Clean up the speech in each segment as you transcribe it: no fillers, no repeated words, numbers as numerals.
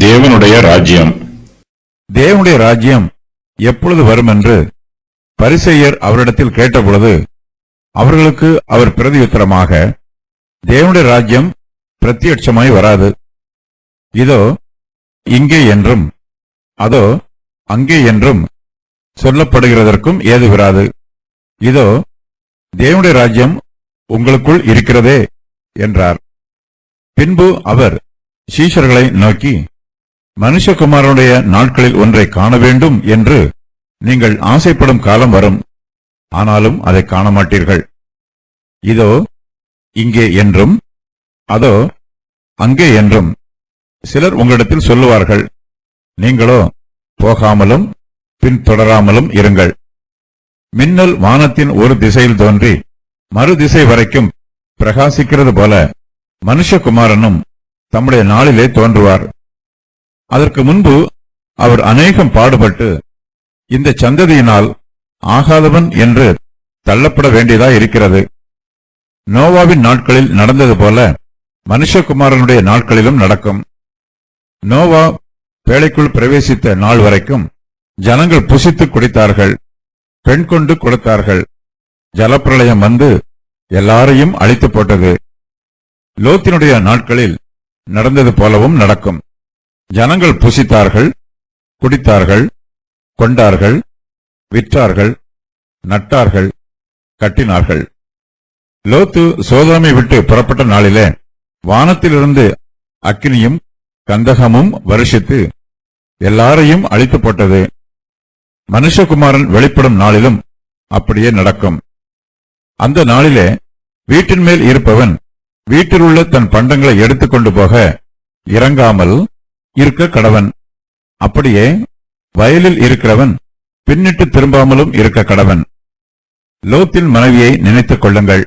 தேவனுடைய ராஜ்யம். தேவனுடைய ராஜ்யம் எப்பொழுது வரும் என்று பரிசேயர் அவரிடத்தில் கேட்டபொழுது அவர்களுக்கு அவர் பிரதியுத்தரமாக, தேவனுடைய ராஜ்யம் பிரத்யட்சமாய் வராது. இதோ இங்கே என்றும் அதோ அங்கே என்றும் சொல்லப்படுகிறதற்கும் ஏதுவிராது. இதோ தேவனுடைய ராஜ்யம் உங்களுக்குள் இருக்கிறதே என்றார். பின்பு அவர் சீஷர்களை நோக்கி, மனுஷகுமாரனுடைய நாட்களில் ஒன்றை காண வேண்டும் என்று நீங்கள் ஆசைப்படும் காலம் வரும், ஆனாலும் அதை காண மாட்டீர்கள். இதோ இங்கே என்றும் அதோ அங்கே என்றும் சிலர் உங்களிடத்தில் சொல்லுவார்கள். நீங்களோ போகாமலும் பின்தொடராமலும் இருங்கள். மின்னல் வானத்தின் ஒரு திசையில் தோன்றி மறு திசை வரைக்கும் பிரகாசிக்கிறது போல மனுஷகுமாரனும் தம்முடைய நாளிலே தோன்றுவார். அதற்கு முன்பு அவர் அநேகம் பாடுபட்டு இந்த சந்ததியினால் ஆகாதவன் என்று தள்ளப்பட வேண்டியதாய் இருக்கிறது. நோவாவின் நாட்களில் நடந்தது போல மனுஷகுமாரனுடைய நாட்களிலும் நடக்கும். நோவா பேழைக்குள் பிரவேசித்த நாள் வரைக்கும் ஜனங்கள் புசித்து குடித்தார்கள், பெண் கொண்டு கொடுத்தார்கள். ஜலப்பிரளயம் வந்து எல்லாரையும் அழித்து போட்டது. லோத்தினுடைய நாட்களில் நடந்தது போலவும் நடக்கும். ஜனங்கள் புசித்தார்கள், குடித்தார்கள், கொண்டார்கள், விற்றார்கள், நட்டார்கள், கட்டினார்கள். லோத்து சோதோமை விட்டு புறப்பட்ட நாளிலே வானத்திலிருந்து அக்கினியும் கந்தகமும் வருஷித்து எல்லாரையும் அழித்து போட்டது. மனுஷகுமாரன் வெளிப்படும் நாளிலும் அப்படியே நடக்கும். அந்த நாளிலே வீட்டின் மேல் இருப்பவன் வீட்டில் உள்ள தன் பண்டங்களை எடுத்துக்கொண்டு போக இறங்காமல் இருக்க கடவன். அப்படியே வயலில் இருக்கிறவன் பின்னிட்டு திரும்பாமலும் இருக்க கடவன். லோத்தின் மனைவியை நினைத்துக் கொள்ளுங்கள்.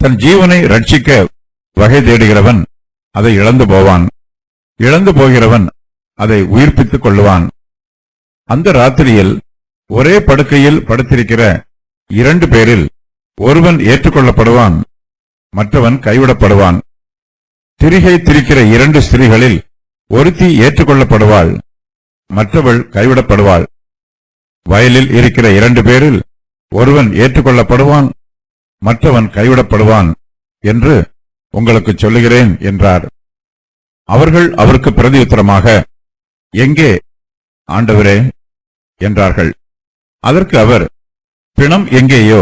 தன் ஜீவனை ரட்சிக்க வகை தேடுகிறவன் அதை இழந்து போவான், இழந்து போகிறவன் அதை உயிர்ப்பித்துக் கொள்ளுவான். அந்த ராத்திரியில் ஒரே படுக்கையில் படுத்திருக்கிற 2 பேரில் ஒருவன் ஏற்றுக்கொள்ளப்படுவான், மற்றவன் கைவிடப்படுவான். திரிகை திரிக்கிற 2 ஸ்திரீகளில் ஒருத்தி ஏற்றுக்கொள்ளப்படுவாள், மற்றவள் கைவிடப்படுவாள். வயலில் இருக்கிற 2 பேரில் ஒருவன் ஏற்றுக்கொள்ளப்படுவான், மற்றவன் கைவிடப்படுவான் என்று உங்களுக்கு சொல்லுகிறேன் என்றார். அவர்கள் அவருக்கு பிரதியுத்தரமாக, எங்கே ஆண்டவரே என்றார்கள். அதற்கு அவர், பிணம் எங்கேயோ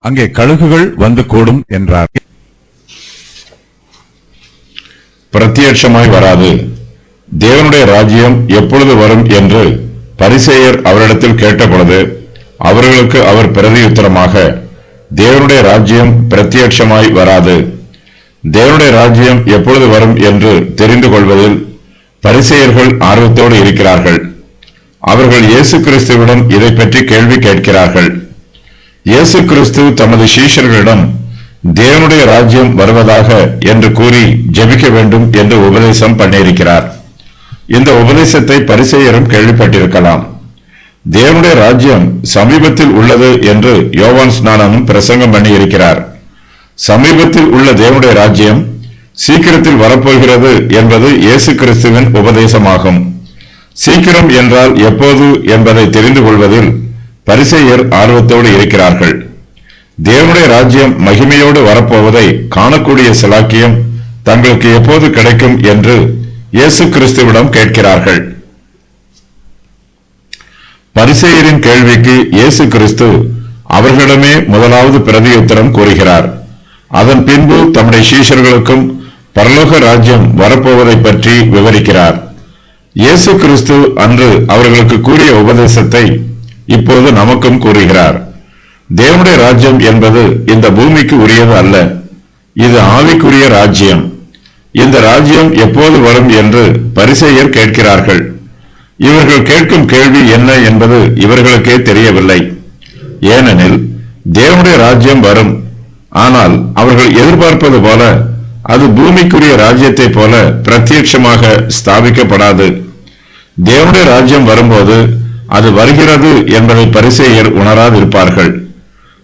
அங்கே கழுகுகள் வந்து கூடும் என்றார். பிரத்யட்சமாய் வராது. தேவனுடைய ராஜ்யம் எப்பொழுது வரும் என்று பரிசேயர் அவரிடத்தில் கேட்டபொழுது அவர்களுக்கு அவர் பிரதியுத்தரமாக, தேவனுடைய ராஜ்யம் பிரத்யட்சமாய் வராது. தேவனுடைய ராஜ்யம் எப்பொழுது வரும் என்று தெரிந்து கொள்வதில் பரிசேயர்கள் ஆர்வத்தோடு இருக்கிறார்கள். அவர்கள் இயேசு கிறிஸ்துவிடம் இதை பற்றி கேள்வி கேட்கிறார்கள். இயேசு கிறிஸ்து தமது சீஷர்களிடம் தேவனுடைய ராஜ்யம் வருவதாக என்று கூறி ஜெபிக்க வேண்டும் என்று உபதேசம் பண்ணியிருக்கிறார். இந்த உபதேசத்தை பரிசேயரும் கேள்விப்பட்டிருக்கலாம். தேவனுடைய ராஜ்யம் சமீபத்தில் உள்ளது என்று யோவான் ஸ்நானனும் பிரசங்கம் பண்ணி இருக்கிறார். சமீபத்தில் உள்ள தேவனுடைய ராஜ்யம் சீக்கிரத்தில் வரப்போகிறது என்பது இயேசு கிறிஸ்துவின் உபதேசமாகும். சீக்கிரம் என்றால் எப்போது என்பதை தெரிந்து கொள்வதில் பரிசேயர் ஆர்வத்தோடு இருக்கிறார்கள். தேவனுடைய ராஜ்யம் மகிமையோடு வரப்போவதை காணக்கூடிய சிலாக்கியம் தங்களுக்கு எப்போது கிடைக்கும் என்று இயேசு கிறிஸ்துவிடம் கேட்கிறார்கள். பரிசேயரின் கேள்விக்கு இயேசு கிறிஸ்து அவர்களிடமே முதலாவது பிரதியுத்தரம் கூறுகிறார். அதன் பின்பு தம்முடைய சீஷர்களுக்கும் பரலோக ராஜ்யம் வரப்போவதை பற்றி விவரிக்கிறார். இயேசு கிறிஸ்து அன்று அவர்களுக்கு கூறிய உபதேசத்தை இப்போது நமக்கும் கூறுகிறார். தேவனுடைய ராஜ்யம் என்பது இந்த பூமிக்கு உரியது அல்ல, இது ஆவிக்குரிய ராஜ்யம். இந்த ராஜ்யம் எப்போது வரும் என்று பரிசேயர் கேட்கிறார்கள். இவர்கள் கேட்கும் கேள்வி என்ன என்பது இவர்களுக்கே தெரியவில்லை. ஏனெனில் தேவனுடைய ராஜ்யம் வரும், ஆனால் அவர்கள் எதிர்பார்ப்பது போல அது பூமிக்குரிய ராஜ்யத்தை போல பிரத்யட்சமாக ஸ்தாபிக்கப்படாது. தேவனுடைய ராஜ்யம் வரும்போது அது வருகிறது என்பதை பரிசேயர் உணராதிருப்பார்கள்.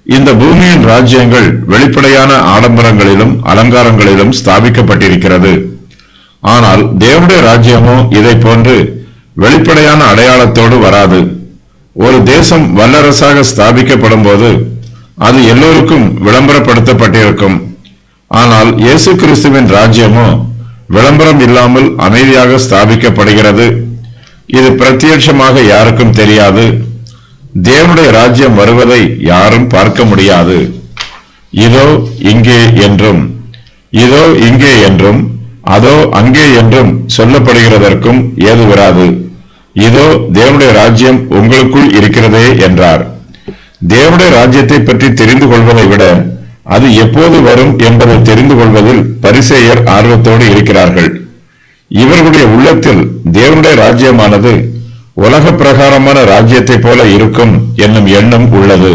இந்த பூமியின் ராஜ்யங்கள் வெளிப்படையான ஆடம்பரங்களிலும் அலங்காரங்களிலும் ஸ்தாபிக்கப்பட்டிருக்கிறது. ஆனால் தேவனுடைய ராஜ்யமோ இதை போன்று வெளிப்படையான அடையாளத்தோடு வராது. ஒரு தேசம் வல்லரசாக ஸ்தாபிக்கப்படும் போது அது எல்லோருக்கும் விளம்பரப்படுத்தப்பட்டிருக்கும். ஆனால் இயேசு கிறிஸ்துவின் ராஜ்யமோ விளம்பரம் இல்லாமல் அமைதியாக ஸ்தாபிக்கப்படுகிறது. இது பிரத்யட்சமாக யாருக்கும் தெரியாது. தேவனுடைய ராஜ்யம் வருவதை யாரும் பார்க்க முடியாது. இதோ இங்கே என்றும், இதோ இங்கே என்றும், அதோ அங்கே என்றும் சொல்லப்படுகிறதற்கும் ஏது வராது. இதோ தேவனுடைய ராஜ்யம் உங்களுக்குள் இருக்கிறதே என்றார். தேவனுடைய ராஜ்யத்தை பற்றி தெரிந்து கொள்வதை விட அது எப்போது வரும் என்பதை தெரிந்து கொள்வதில் பரிசேயர் ஆர்வத்தோடு இருக்கிறார்கள். இவர்களுடைய உள்ளத்தில் தேவனுடைய ராஜ்யமானது உலக பிரகாரமான ராஜ்யத்தை போல இருக்கும் என்னும் எண்ணம் உள்ளது.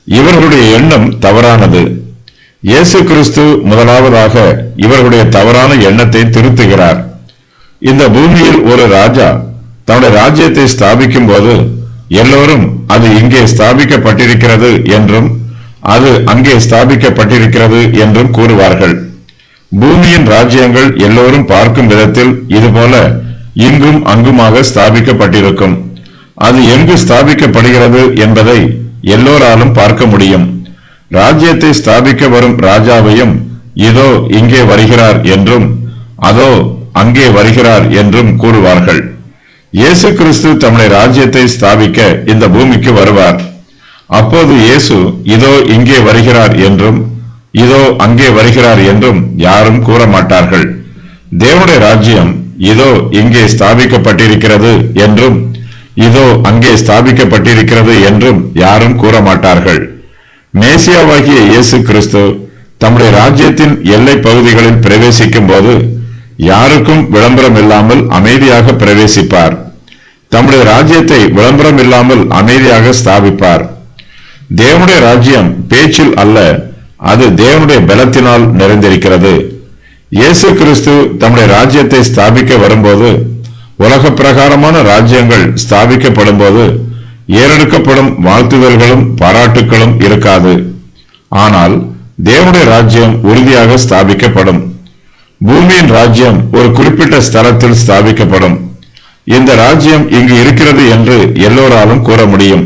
இவர்களுடைய எண்ணம் தவறானது. இயேசு கிறிஸ்து முதலாவதாக இவர்களுடைய தவறான எண்ணத்தை திருத்துகிறார். இந்த பூமியில் ஒரு ராஜா தன்னுடைய ராஜ்யத்தை ஸ்தாபிக்கும் போது எல்லோரும் அது இங்கே ஸ்தாபிக்கப்பட்டிருக்கிறது என்றும் அது அங்கே ஸ்தாபிக்கப்பட்டிருக்கிறது என்றும் கூறுவார்கள். பூமியின் ராஜ்யங்கள் எல்லோரும் பார்க்கும் விதத்தில் இதுபோல இங்கும் அங்குமாக ஸ்தாபிக்கப்பட்டிருக்கும். அது எங்கு ஸ்தாபிக்கப்படுகிறது என்பதை எல்லோராலும் பார்க்க முடியும். ராஜ்யத்தை ஸ்தாபிக்க வரும் ராஜாவையும் இதோ இங்கே வருகிறார் என்றும் அதோ அங்கே வருகிறார் என்றும் கூறுவார்கள். இயேசு கிறிஸ்து தம்முடைய ராஜ்யத்தை ஸ்தாபிக்க இந்த பூமிக்கு வருவார். அப்போது இயேசு இதோ இங்கே வருகிறார் என்றும் இதோ அங்கே வருகிறார் என்றும் யாரும் கூற மாட்டார்கள். தேவனுடைய ராஜ்யம் இதோ இங்கே ஸ்தாபிக்கப்பட்டிருக்கிறது என்றும் இதோ அங்கே ஸ்தாபிக்கப்பட்டிருக்கிறது என்றும் யாரும் கூற மாட்டார்கள். மேசியாவாகிய இயேசு கிறிஸ்து தம்முடைய ராஜ்யத்தின் எல்லை பகுதிகளில் பிரவேசிக்கும் போது யாருக்கும் விளம்பரம் இல்லாமல் அமைதியாக பிரவேசிப்பார். தம்முடைய ராஜ்யத்தை விளம்பரம் இல்லாமல் அமைதியாக ஸ்தாபிப்பார். தேவனுடைய ராஜ்யம் பேச்சில் அல்ல, அது தேவனுடைய பலத்தினால் நிறைந்திருக்கிறது. இயேசு கிறிஸ்து தம்முடைய ராஜ்யத்தை ஸ்தாபிக்க வரும்போது உலக பிரகாரமான ராஜ்யங்கள் ஸ்தாபிக்கப்படும் போது ஏறெடுக்கப்படும் வாழ்த்துதல்களும் பாராட்டுக்களும் இருக்காது. ஆனால் தேவனுடைய ராஜ்யம் உறுதியாக ஸ்தாபிக்கப்படும். பூமியின் ராஜ்யம் ஒரு குறிப்பிட்ட ஸ்தலத்தில் ஸ்தாபிக்கப்படும். இந்த ராஜ்யம் இங்கு இருக்கிறது என்று எல்லோராலும் கூற முடியும்.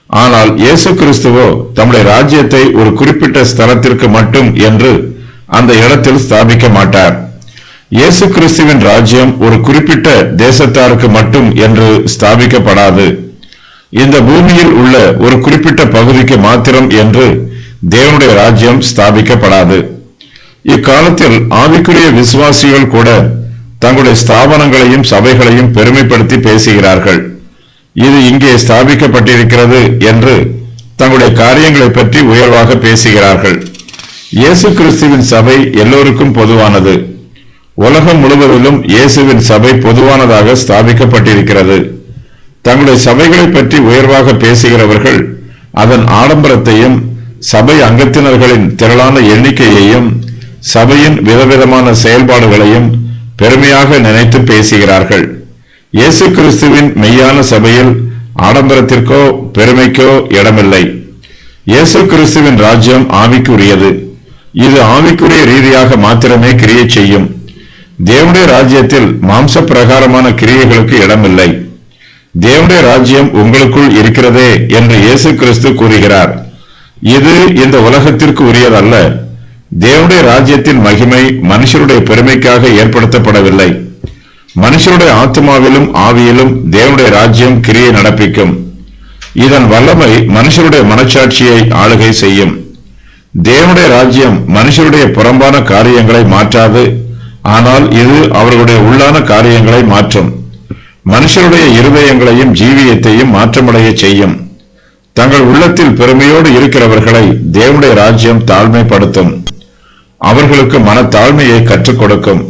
ஆனால் இயேசு கிறிஸ்துவோ தம்முடைய ராஜ்யத்தை ஒரு குறிப்பிட்ட ஸ்தலத்திற்கு மட்டும் என்று அந்த இடத்தில் ஸ்தாபிக்க மாட்டார். இயேசு கிறிஸ்துவின் ராஜ்யம் ஒரு குறிப்பிட்ட தேசத்தாருக்கு மட்டும் என்று ஸ்தாபிக்கப்படாது. இந்த பூமியில் உள்ள ஒரு குறிப்பிட்ட பகுதிக்கு மாத்திரம் என்று தேவனுடைய ராஜ்யம் ஸ்தாபிக்கப்படாது. இக்காலத்தில் ஆவிக்குரிய விசுவாசிகள் கூட தங்களுடைய ஸ்தாபனங்களையும் சபைகளையும் பெருமைப்படுத்தி பேசுகிறார்கள். இது இங்கே ஸ்தாபிக்கப்பட்டிருக்கிறது என்று தங்களுடைய காரியங்களை பற்றி உயர்வாக பேசுகிறார்கள். இயேசு கிறிஸ்துவின் சபை எல்லோருக்கும் பொதுவானது. உலகம் முழுவதிலும் இயேசுவின் சபை பொதுவானதாக ஸ்தாபிக்கப்பட்டிருக்கிறது. தங்களுடைய சபைகளை பற்றி உயர்வாக பேசுகிறவர்கள் அதன் ஆடம்பரத்தையும் சபை அங்கத்தினர்களின் திரளான எண்ணிக்கையையும் சபையின் விதவிதமான செயல்பாடுகளையும் பெருமையாக நினைத்து பேசுகிறார்கள். இயேசு கிறிஸ்துவின் மெய்யான சபையில் ஆடம்பரத்திற்கோ பெருமைக்கோ இடமில்லை. இயேசு கிறிஸ்துவின் ராஜ்யம் ஆவிக்குரியது. இது ஆவிக்குரிய ரீதியாக மாத்திரமே கிரியை செய்யும். தேவனுடைய ராஜ்யத்தில் மாம்ச பிரகாரமான கிரியைகளுக்கு இடமில்லை. தேவனுடைய ராஜ்யம் உங்களுக்குள் இருக்கிறதே என்று இயேசு கிறிஸ்து கூறுகிறார். இது இந்த உலகத்திற்கு உரியதல்ல. தேவனுடைய ராஜ்யத்தின் மகிமை மனுஷருடைய பெருமைக்காக ஏற்படுத்தப்படவில்லை. மனுஷருடைய ஆத்மாவிலும் ஆவியிலும் தேவனுடைய ராஜ்யம் கிரியை நடப்பிக்கும். இதன் வல்லமை மனுஷருடைய மனச்சாட்சியை ஆளுகை செய்யும். தேவனுடைய ராஜ்யம் மனுஷருடைய புறம்பான காரியங்களை மாற்றாது. ஆனால் இது அவர்களுடைய உள்ளான காரியங்களை மாற்றும். மனுஷருடைய இருதயங்களையும் ஜீவியத்தையும் மாற்றமடைய செய்யும். தங்கள் உள்ளத்தில் பெருமையோடு இருக்கிறவர்களை தேவனுடைய ராஜ்யம் தாழ்மைப்படுத்தும். அவர்களுக்கு மனத்தாழ்மையை கற்றுக் கொடுக்கும்.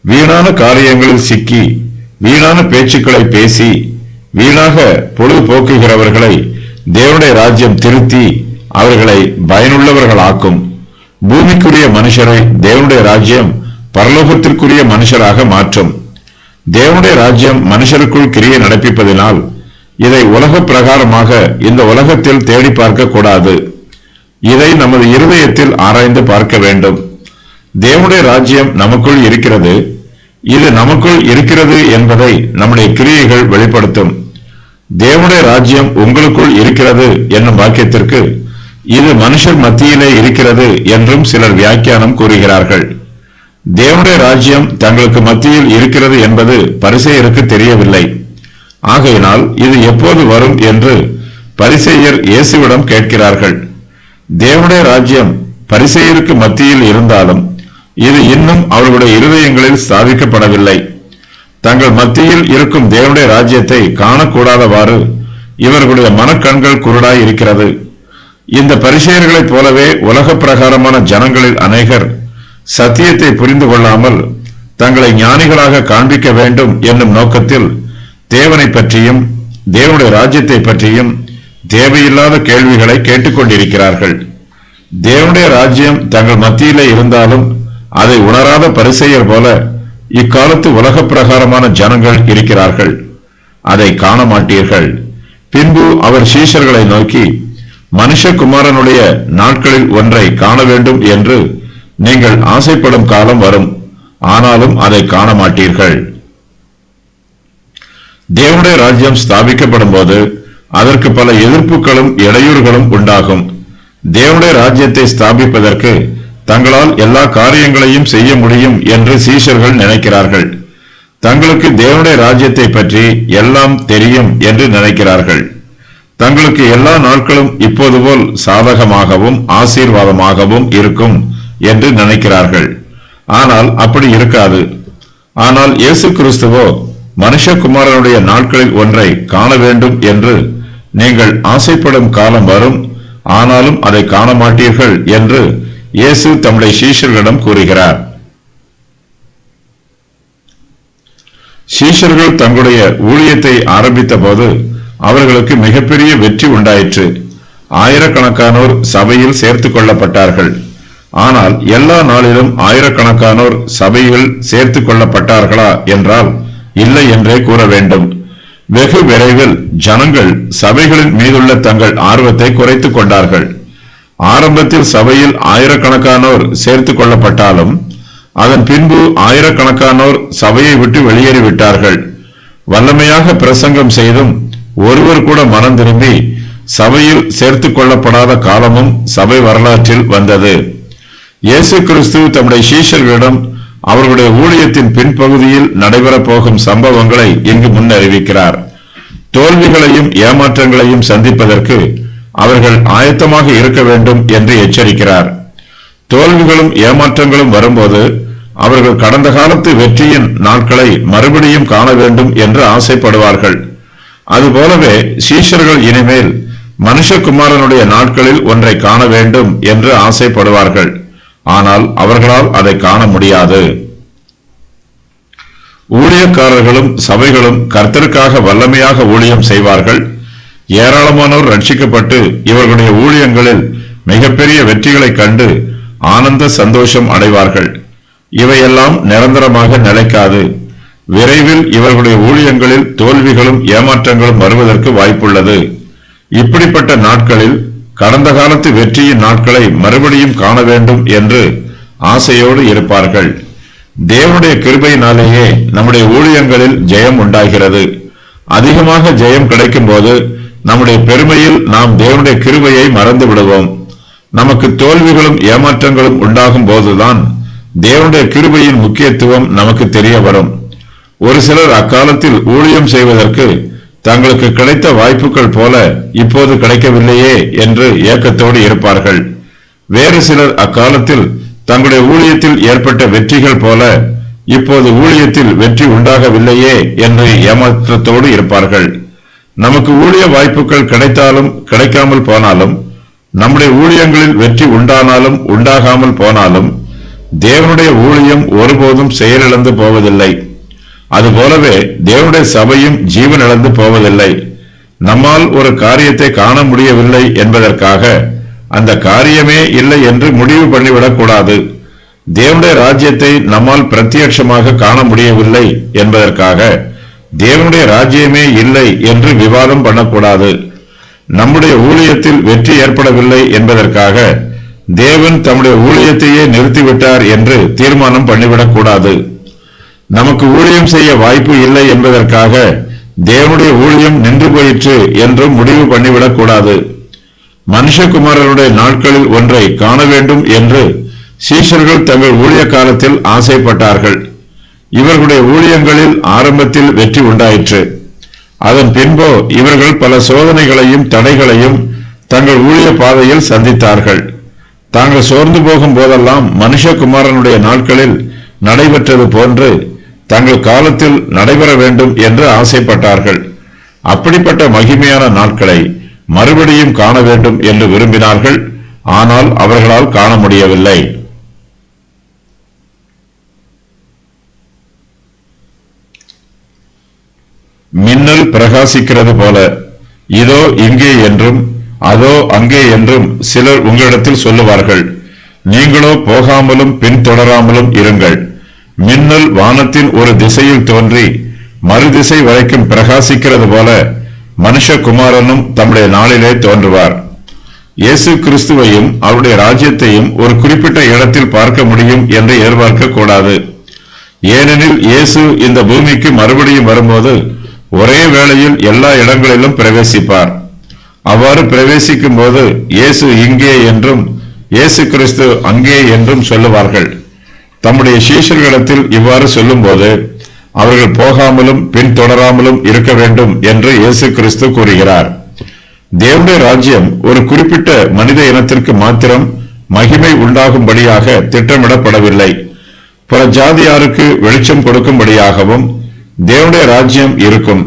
வீணான காரியங்களில் சிக்கி வீணான பேச்சுக்களை பேசி வீணாக பொழுதுபோக்குகிறவர்களை தேவனுடைய ராஜ்யம் திருத்தி அவர்களை பயனுள்ளவர்களாக்கும். பூமிக்குரிய மனுஷரை தேவனுடைய ராஜ்யம் பரலோகத்திற்குரிய மனுஷராக மாற்றும். தேவனுடைய ராஜ்யம் மனுஷருக்குள் கிரியை நடப்பிப்பதினால் இதை உலக பிரகாரமாக இந்த உலகத்தில் தேடி பார்க்க கூடாது. இதை நமது இருதயத்தில் ஆராய்ந்து பார்க்க வேண்டும். தேவனுடைய ராஜ்யம் நமக்குள் இருக்கிறது. இது நமக்குள் இருக்கிறது என்பதை நம்முடைய கிரியைகள் வெளிப்படுத்தும். தேவனுடைய ராஜ்யம் உங்களுக்குள் இருக்கிறது என்னும் வாக்கியத்திற்கு இது மனுஷர் மத்தியிலே இருக்கிறது என்றும் சிலர் வியாக்கியானம் கூறுகிறார்கள். தேவனுடைய ராஜ்யம் தங்களுக்கு மத்தியில் இருக்கிறது என்பது பரிசேயருக்கு தெரியவில்லை. ஆகையினால் இது எப்போது வரும் என்று பரிசேயர் இயேசுவிடம் கேட்கிறார்கள். தேவனுடைய ராஜ்யம் பரிசேயருக்கு மத்தியில் இருந்தாலும் இது இன்னும் அவர்களுடைய இருதயங்களில் ஸ்தாபிக்கப்படவில்லை. தங்கள் மத்தியில் இருக்கும் தேவனுடைய ராஜ்யத்தை காணக்கூடாதவாறு இவர்களுடைய மனக்கண்கள் குருடாய் இருக்கிறது. இந்த பரிசேயர்களைப் போலவே உலக பிரகாரமான ஜனங்களில் அநேகர் சத்தியத்தை புரிந்து கொள்ளாமல் தங்களை ஞானிகளாக காண்பிக்க வேண்டும் என்னும் நோக்கத்தில் தேவனை பற்றியும் தேவனுடைய ராஜ்யத்தை பற்றியும் தேவையில்லாத கேள்விகளை கேட்டுக்கொண்டிருக்கிறார்கள். தேவனுடைய ராஜ்யம் தங்கள் மத்தியிலே இருந்தாலும் அதை உணராத பரிசேயர் போல இக்காலத்து உலக பிரகாரமான ஜனங்கள் இருக்கிறார்கள். அதை காண மாட்டீர்கள். பின்பு அவர் சீஷர்களை நோக்கி, மனுஷகுமாரனுடைய நாட்களில் ஒன்றை காண வேண்டும் என்று நீங்கள் ஆசைப்படும் காலம் வரும், ஆனாலும் அதை காண மாட்டீர்கள். தேவனுடைய ராஜ்யம் ஸ்தாபிக்கப்படும் போது அதற்கு பல எதிர்ப்புகளும் இடையூறுகளும் உண்டாகும். தேவனுடைய ராஜ்யத்தை ஸ்தாபிப்பதற்கு தங்களால் எல்லா காரியங்களையும் செய்ய முடியும் என்று சீஷர்கள் நினைக்கிறார்கள். தங்களுக்கு தேவனுடைய ராஜ்யத்தை பற்றி எல்லாம் தெரியும் என்று நினைக்கிறார்கள். தங்களுக்கு எல்லா நாட்களும் இப்போது போல் சாதகமாகவும் ஆசீர்வாதமாகவும் இருக்கும் என்று நினைக்கிறார்கள். ஆனால் அப்படி இருக்காது. ஆனால் இயேசு கிறிஸ்துவோ மனுஷகுமாரனுடைய நாட்களில் ஒன்றை காண வேண்டும் என்று நீங்கள் ஆசைப்படும் காலம் வரும், ஆனாலும் அதை காண மாட்டீர்கள் என்று இயேசு தம்முடைய சீஷர்களிடம் கூறுகிறார். சீஷர்கள் தங்களுடைய ஊழியத்தை ஆரம்பித்த போது அவர்களுக்கு மிகப்பெரிய வெற்றி உண்டாயிற்று. ஆயிரக்கணக்கானோர் சபையில் சேர்த்துக் கொள்ளப்பட்டார்கள். ஆனால் எல்லா நாளிலும் ஆயிரக்கணக்கானோர் சபையில் சேர்த்துக் கொள்ளப்பட்டார்களா என்றால் இல்லை என்றே கூற வேண்டும். வெகு விரைவில் ஜனங்கள் சபைகளின் மீதுள்ள தங்கள் ஆர்வத்தை குறைத்துக் கொண்டார்கள். ஆரம்பத்தில் சபையில் ஆயிரக்கணக்கானோர் சேர்த்துக் கொள்ளப்பட்டாலும் அதன் பின்பு ஆயிரக்கணக்கானோர் சபையை விட்டு வெளியேறிவிட்டார்கள். வல்லமையாக பிரசங்கம் செய்தும் ஒருவர் கூட மனம் திரும்பி சபையில் சேர்த்துக் கொள்ளப்படாத காலமும் சபை வரலாற்றில் வந்தது. இயேசு கிறிஸ்து தம்முடைய சீஷர்களிடம் அவர்களுடைய ஊழியத்தின் பின்பகுதியில் நடைபெறப் போகும் சம்பவங்களை இங்கு முன்னறிவிக்கிறார். தோல்விகளையும் ஏமாற்றங்களையும் சந்திப்பதற்கு அவர்கள் ஆயத்தமாக இருக்க வேண்டும் என்று எச்சரிக்கிறார். தோல்விகளும் ஏமாற்றங்களும் வரும்போது அவர்கள் கடந்த காலத்து வெற்றியின் நாட்களை மறுபடியும் காண வேண்டும் என்று ஆசைப்படுவார்கள். அதுபோலவே சீஷர்கள் இனிமேல் மனுஷகுமாரனுடைய நாட்களில் ஒன்றை காண வேண்டும் என்று ஆசைப்படுவார்கள். ஆனால் அவர்களால் அதை காண முடியாது. ஊழியக்காரர்களும் சபைகளும் கர்த்தருக்காக வல்லமையாக ஊழியம் செய்வார்கள். ஏராளமானோர் ரட்சிக்கப்பட்டு இவர்களுடைய ஊழியங்களில் மிகப்பெரிய வெற்றிகளை கண்டு ஆனந்த சந்தோஷம் அடைவார்கள். இவையெல்லாம் நிரந்தரமாக நிலைக்காது. விரைவில் இவர்களுடைய ஊழியங்களில் தோல்விகளும் ஏமாற்றங்களும் வருவதற்கு வாய்ப்புள்ளது. இப்படிப்பட்ட நாட்களில் கடந்த காலத்து வெற்றியின் நாட்களை மறுபடியும் காண வேண்டும் என்று ஆசையோடு இருப்பார்கள். தேவனுடைய கிருபையினாலேயே நம்முடைய ஊழியங்களில் ஜெயம் உண்டாகிறது. அதிகமாக ஜெயம் கிடைக்கும் போது நம்முடைய பெருமையில் நாம் தேவனுடைய கிருபையை மறந்து விடுவோம். நமக்கு தோல்விகளும் ஏமாற்றங்களும் உண்டாகும் போதுதான் தேவனுடைய கிருபையின் முக்கியத்துவம் நமக்கு தெரிய வரும். ஒரு சிலர் அக்காலத்தில் ஊழியம் செய்வதற்கு தங்களுக்கு கிடைத்த வாய்ப்புகள் போல இப்போது கிடைக்கவில்லையே என்று ஏக்கத்தோடு இருப்பார்கள். வேறு சிலர் அக்காலத்தில் தங்களுடைய ஊழியத்தில் ஏற்பட்ட வெற்றிகள் போல இப்போது ஊழியத்தில் வெற்றி உண்டாகவில்லையே என்று ஏமாற்றத்தோடு இருப்பார்கள். நமக்கு ஊழிய வாய்ப்புகள் கிடைத்தாலும் கிடைக்காமல் போனாலும், நம்முடைய ஊழியங்களில் வெற்றி உண்டானாலும் உண்டாகாமல் போனாலும் தேவனுடைய ஊழியம் ஒருபோதும் செயலிழந்து போவதில்லை. அதுபோலவே தேவனுடைய சபையும் ஜீவன் இழந்து போவதில்லை. நம்மால் ஒரு காரியத்தை காண முடியவில்லை என்பதற்காக அந்த காரியமே இல்லை என்று முடிவு பண்ணிவிடக்கூடாது. தேவனுடைய ராஜ்யத்தை நம்மால் பிரத்யட்சமாக காண முடியவில்லை என்பதற்காக தேவனுடைய ராஜ்யமே இல்லை என்று விவாதம் பண்ணக்கூடாது. நம்முடைய ஊழியத்தில் வெற்றி ஏற்படவில்லை என்பதற்காக தேவன் தம்முடைய ஊழியத்தையே நிறுத்திவிட்டார் என்று தீர்மானம் பண்ணிவிடக்கூடாது. நமக்கு ஊழியம் செய்ய வாய்ப்பு இல்லை என்பதற்காக தேவனுடைய ஊழியம் நின்று போயிற்று என்றும் முடிவு பண்ணிவிடக் கூடாது. மனுஷகுமாரனுடைய நாட்களில் ஒன்றை காண வேண்டும் என்று சீஷர்கள் தங்கள் ஊழிய காலத்தில் ஆசைப்பட்டார்கள். இவர்களுடைய ஊழியங்களில் ஆரம்பத்தில் வெற்றி உண்டாயிற்று. அதன் பின்போ இவர்கள் பல சோதனைகளையும் தடைகளையும் தங்கள் ஊழிய பாதையில் சந்தித்தார்கள். தாங்கள் சோர்ந்து போகும் போதெல்லாம் மனுஷகுமாரனுடைய நாட்களில் நடைபெற்றது போன்று தங்கள் காலத்தில் நடைபெற வேண்டும் என்று ஆசைப்பட்டார்கள். அப்படிப்பட்ட மகிமையான நாட்களை மறுபடியும் காண வேண்டும் என்று விரும்பினார்கள். ஆனால் அவர்களால் காண முடியவில்லை. மின்னல் பிரகாசிக்கிறது போல இதோ இங்கே என்றும் அதோ அங்கே என்றும் சிலர் உங்களிடத்தில் சொல்லுவார்கள். நீங்களோ போகாமலும் பின்தொடராமலும் இருங்கள். மின்னல் வானத்தின் ஒரு திசையில் தோன்றி மறுதிசை வரைக்கும் பிரகாசிக்கிறது போல மனுஷகுமாரனும் தம்முடைய நாளிலே தோன்றுவார். இயேசு கிறிஸ்துவையும் அவருடைய ராஜ்யத்தையும் ஒரு குறிப்பிட்ட இடத்தில் பார்க்க முடியும் என்று எதிர்பார்க்க கூடாது. ஏனெனில் இயேசு இந்த பூமிக்கு மறுபடியும் வரும்போது ஒரே வேளையில் எல்லா இடங்களிலும் பிரவேசிப்பார். அவ்வாறு பிரவேசிக்கும் போது இயேசு இங்கே என்றும் இயேசு கிறிஸ்து அங்கே என்றும் சொல்லுவார்கள். தம்முடைய சீஷர்களிடத்தில் இவ்வாறு சொல்லும் போது அவர்கள் போகாமலும் பின்தொடராமலும் இருக்க வேண்டும் என்று இயேசு கிறிஸ்து கூறுகிறார். தேவனுடைய ராஜ்யம் ஒரு குறிப்பிட்ட மனித இனத்திற்கு மாத்திரம் மகிமை உண்டாகும்படியாக திட்டமிடப்படவில்லை. புற ஜாதியாருக்கு வெளிச்சம் கொடுக்கும்படியாகவும் தேவனுடைய ராஜ்யம் இருக்கும்.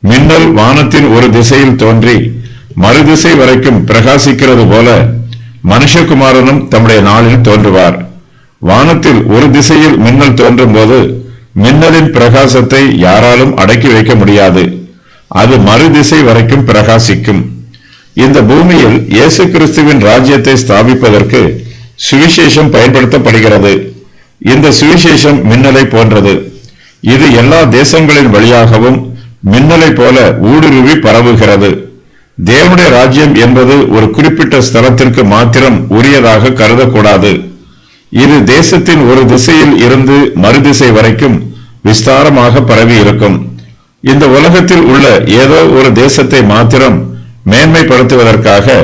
மின்னல் வானத்தின் ஒரு திசையில் தோன்றி மறுதிசை வரைக்கும் பிரகாசிக்கிறது போல மனுஷகுமாரனும் தம்முடைய நாளில் தோன்றுவார். வானத்தில் ஒரு திசையில் மின்னல் தோன்றும் போது மின்னலின் பிரகாசத்தை யாராலும் அடக்கி வைக்க முடியாது. அது மறுதிசை வரைக்கும் பிரகாசிக்கும். இந்த பூமியில் இயேசு கிறிஸ்துவின் ராஜ்யத்தை ஸ்தாபிப்பதற்கு சுவிசேஷம் பயன்படுத்தப்படுகிறது. இந்த சுவிசேஷம் மின்னலை போன்றது. இது எல்லா தேசங்களின் வழியாகவும் மின்னலை போல ஊடுருவி பரவுகிறது. தேவனுடைய ராஜ்யம் என்பது ஒரு குறிப்பிட்ட ஸ்தலத்திற்கு மாத்திரம் உரியதாக கருதக்கூடாது. இது தேசத்தின் ஒரு திசையில் இருந்து மறுதிசை வரைக்கும் விஸ்தாரமாக பரவி இருக்கும். இந்த உலகத்தில் உள்ள ஏதோ ஒரு தேசத்தை மாத்திரம் மேன்மைப்படுத்துவதற்காக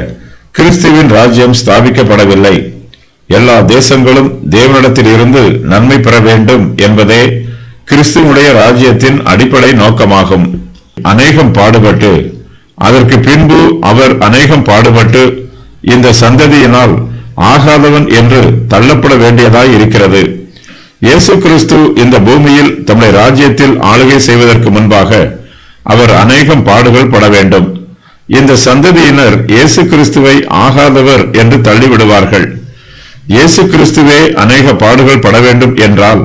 கிறிஸ்துவின் ராஜ்யம் ஸ்தாபிக்கப்படவில்லை. எல்லா தேசங்களும் தேவனிடத்தில் இருந்து நன்மை பெற வேண்டும் என்பதே கிறிஸ்துவுடைய ராஜ்யத்தின் அடிப்படை நோக்கமாகும். அநேகம் பாடுபட்டு அதற்கு பின்பு அவர் அநேகம் பாடுபட்டு இந்த சந்ததியினால் ஆகாதவன் என்று தள்ளப்பட வேண்டியதாய் இருக்கிறது. இயேசு கிறிஸ்து இந்த பூமியில் தம்முடைய ராஜ்யத்தில் ஆளுகை செய்வதற்கு முன்பாக அவர் அநேகம் பாடுகள் பட வேண்டும். இந்த சந்ததியினர் இயேசு கிறிஸ்துவை ஆகாதவர் என்று தள்ளிவிடுவார்கள். இயேசு கிறிஸ்துவே அநேக பாடுகள் பட வேண்டும் என்றால்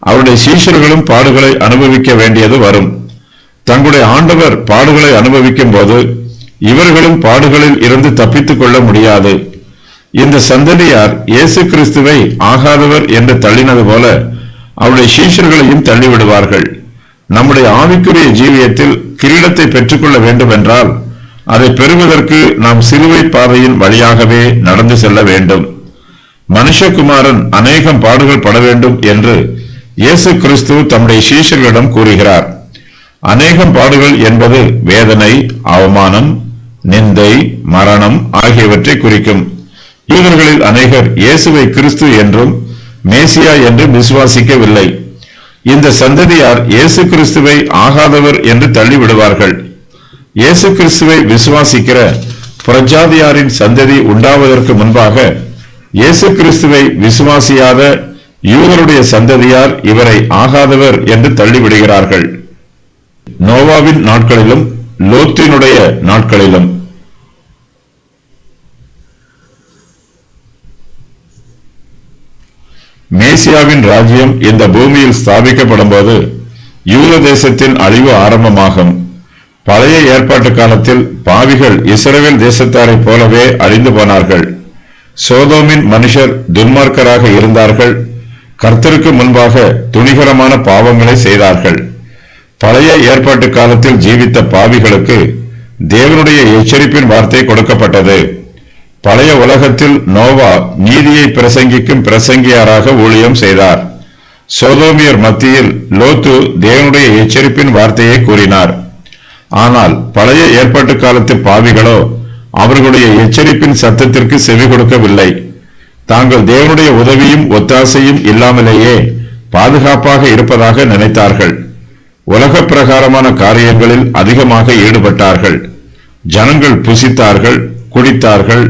அவருடைய சீஷர்களும் பாடுகளை அனுபவிக்க வேண்டியது வரும். தங்களுடைய ஆண்டவர் பாடுகளை அனுபவிக்கும் போது இவர்களும் பாடுகளில் இருந்து தப்பித்துக் கொள்ள முடியாது. இந்த சந்ததியார் இயேசு கிறிஸ்துவை ஆகாதவர் என்று தள்ளினது போல அவருடைய சீஷர்களையும் தள்ளிவிடுவார்கள். நம்முடைய ஆவிக்குரிய ஜீவியத்தில் கிரீடத்தை பெற்றுக்கொள்ள வேண்டும் என்றால் அதை பெறுவதற்கு நாம் சிலுவை பாதையின் வழியாகவே நடந்து செல்ல வேண்டும். மனுஷகுமாரன் அநேகம் பாடுகள் பட வேண்டும் என்று இயேசு கிறிஸ்து தம்முடைய சீஷர்களிடம் கூறுகிறார். அநேகம் பாடுகள் என்பது வேதனை, அவமானம், நிந்தை, மரணம் ஆகியவற்றை குறிக்கும். இவர்களில் அநேகர் இயேசுவை கிறிஸ்து என்றும் மேசியா என்றும் விசுவாசிக்கவில்லை. இந்த சந்ததியார் இயேசு கிறிஸ்துவை ஆகாதவர் என்று தள்ளிவிடுவார்கள். இயேசு கிறிஸ்துவை விசுவாசிக்கிற பிரஜாதியாரின் சந்ததி உண்டாவதற்கு முன்பாக இயேசு கிறிஸ்துவை விசுவாசியாத யூதருடைய சந்ததியார் இவரை ஆகாதவர் என்று தள்ளிவிடுகிறார்கள். நோவாவின் நாட்களிலும் லோத்தினுடைய நாட்களிலும் மேசியாவின் ராஜ்யம் இந்த பூமியில் ஸ்தாபிக்கப்படும் போது யூத தேசத்தின் அழிவு ஆரம்பமாகும். பழைய ஏற்பாட்டு காலத்தில் பாவிகள் இஸ்ரவேல் தேசத்தாரை போலவே அழிந்து போனார்கள். சோதோமின் மனுஷர் துன்மார்க்கராக இருந்தார்கள். கர்த்தருக்கு முன்பாக துணிகரமான பாவங்களை செய்தார்கள். பழைய ஏற்பாட்டு காலத்தில் ஜீவித்த பாவிகளுக்கு தேவனுடைய எச்சரிப்பின் வார்த்தை கொடுக்கப்பட்டது. பழைய உலகத்தில் நோவா நீதியை பிரசங்கிக்கும் பிரசங்கியாராக ஊழியம் செய்தார். சோதோமியர் மத்தியில் லோத்து தேவனுடைய எச்சரிப்பின் வார்த்தையை கூறினார். ஆனால் பழைய ஏற்பாட்டு காலத்து பாவிகளோ அவர்களுடைய எச்சரிப்பின் சத்தத்திற்கு செவி கொடுக்கவில்லை. தாங்கள் தேவனுடைய உதவியும் ஒத்தாசையும் இல்லாமலேயே பாதுகாப்பாக இருப்பதாக நினைத்தார்கள். உலக பிரகாரமான காரியங்களில் அதிகமாக ஈடுபட்டார்கள். ஜனங்கள் புசித்தார்கள், குடித்தார்கள்,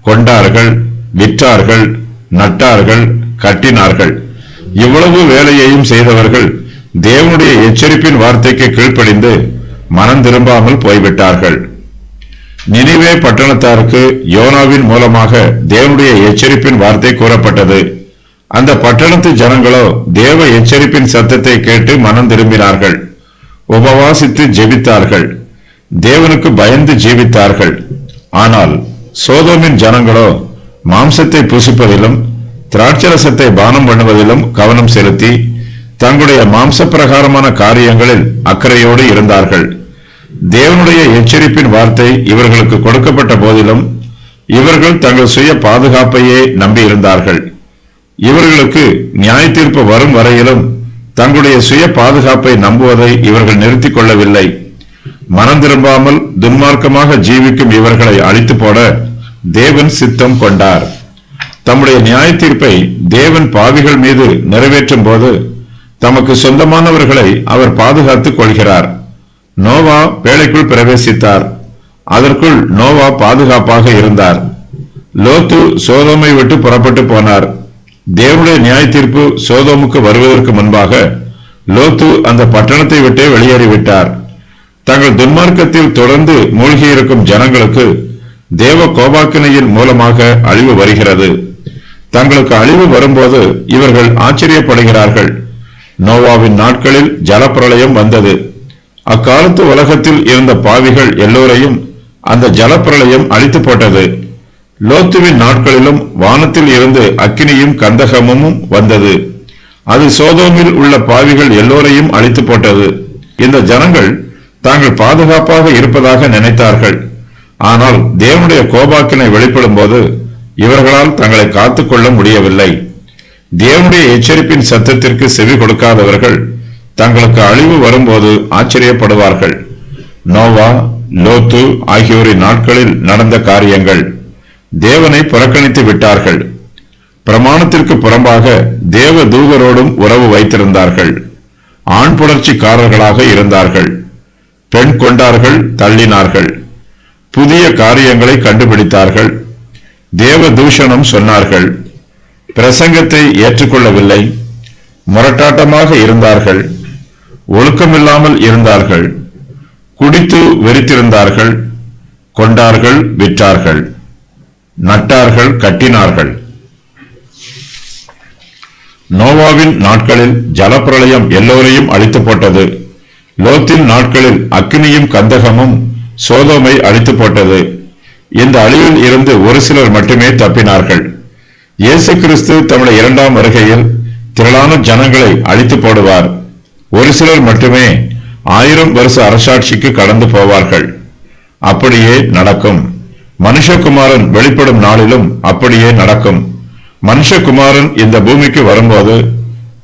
கொண்டார்கள், விற்றார்கள், நட்டார்கள், கட்டினார்கள். இவ்வளவு வேலையையும் செய்தவர்கள் தேவனுடைய எச்சரிப்பின் வார்த்தைக்கு கீழ்ப்படிந்து மனம் திரும்பாமல் போய்விட்டார்கள். நினிவே பட்டணத்தாருக்கு யோனாவின் மூலமாக தேவனுடைய எச்சரிப்பின் வார்த்தை கூறப்பட்டது. அந்த பட்டணத்து ஜனங்களோ தேவ எச்சரிப்பின் சத்தத்தை கேட்டு மனம் திரும்பினார்கள். உபவாசித்து ஜெபித்தார்கள். தேவனுக்கு பயந்து ஜீவித்தார்கள். ஆனால் சோதோமின் ஜனங்களோ மாம்சத்தை புசிப்பதிலும் திராட்சரசத்தை பானம் பண்ணுவதிலும் கவனம் செலுத்தி தங்களுடைய மாம்ச பிரகாரமான காரியங்களில் அக்கறையோடு இருந்தார்கள். தேவனுடைய எச்சரிப்பின் வார்த்தை இவர்களுக்கு கொடுக்கப்பட்ட போதிலும் இவர்கள் தங்கள் சுய பாதுகாப்பையே நம்பியிருந்தார்கள். இவர்களுக்கு நியாய தீர்ப்பு வரும் வரையிலும் தங்களுடைய சுய பாதுகாப்பை நம்புவதை இவர்கள் நிறுத்திக் கொள்ளவில்லை. மனம் திரும்பாமல் துன்மார்க்கமாக ஜீவிக்கும் இவர்களை அழித்து போட தேவன் சித்தம் கொண்டார். தம்முடைய நியாய தீர்ப்பை தேவன் பாவிகள் மீது நிறைவேற்றும் போது தமக்கு சொந்தமானவர்களை அவர் பாதுகாத்துக் கொள்கிறார். நோவா பேழைக்குள் பிரவேசித்தார். அதற்குள் நோவா பாதுகாப்பாக இருந்தார். லோத்து சோதோமை விட்டு புறப்பட்டு போனார். தேவனுடைய நியாய தீர்ப்பு சோதோமுக்கு வருவதற்கு முன்பாக லோத்து அந்த பட்டணத்தை விட்டே வெளியேறிவிட்டார். தங்கள் துன்மார்க்கத்தில் தொடர்ந்து மூழ்கியிருக்கும் ஜனங்களுக்கு தேவ கோபாக்கினையின் மூலமாக அழிவு வருகிறது. தங்களுக்கு அழிவு வரும்போது இவர்கள் ஆச்சரியப்படுகிறார்கள். நோவாவின் நாட்களில் ஜலப்பிரளயம் வந்தது. அக்காலத்து உலகத்தில் இருந்த பாவிகள் எல்லோரையும் அந்த ஜலப்பிரளயம் அழித்து போட்டது. லோத்துவின் நாட்களிலும் வானத்தில் இருந்து அக்கினியும் கந்தகமும் வந்தது. அது சோதோமில் உள்ள பாவிகள் எல்லோரையும் அழித்து போட்டது. இந்த ஜனங்கள் தாங்கள் பாதுகாப்பாக இருப்பதாக நினைத்தார்கள். ஆனால் தேவனுடைய கோபாக்கினை வெளிப்படும் போது இவர்களால் தங்களை காத்துக்கொள்ள முடியவில்லை. தேவனுடைய எச்சரிப்பின் சத்தத்திற்கு செவி கொடுக்காதவர்கள் தங்களுக்கு அழிவு வரும்போது ஆச்சரியப்படுவார்கள். நோவா, லோத்து ஆகியோரின் நாட்களில் நடந்த காரியங்கள். தேவனை புறக்கணித்து விட்டார்கள். பிரமாணத்திற்கு புறம்பாக தேவ தூதரோடும் உறவு வைத்திருந்தார்கள். ஆண் புணர்ச்சிக்காரர்களாக இருந்தார்கள். பெண் கொண்டார்கள், தள்ளினார்கள். புதிய காரியங்களை கண்டுபிடித்தார்கள். தேவ தூஷணம் சொன்னார்கள். பிரசங்கத்தை ஏற்றுக்கொள்ளவில்லை. முரட்டாட்டமாக இருந்தார்கள். ஒழுக்கமில்லாமல் இருந்தார்கள். குடித்து வெறித்திருந்தார்கள். கொண்டார்கள், விற்றார்கள், நட்டார்கள், கட்டினார்கள். நோவாவின் நாட்களில் ஜலப்பிரளயம் எல்லோரையும் அழித்து போட்டது. லோத்தின் நாட்களில் அக்கினியும் கந்தகமும் சோதோமை அழித்து போட்டது. இந்த அழிவில் இருந்து ஒரு சிலர் மட்டுமே தப்பினார்கள். இயேசு கிறிஸ்து தம்முடைய இரண்டாம் வருகையில் திரளான ஜனங்களை அழித்து போடுவார். ஒரு சிலர் மட்டுமே 1000 வருஷ அரசாட்சிக்கு கடந்து போவார்கள். அப்படியே நடக்கும். மனுஷகுமாரன் வெளிப்படும் நாளிலும் அப்படியே நடக்கும். மனுஷகுமாரன் இந்த பூமிக்கு வரும்போது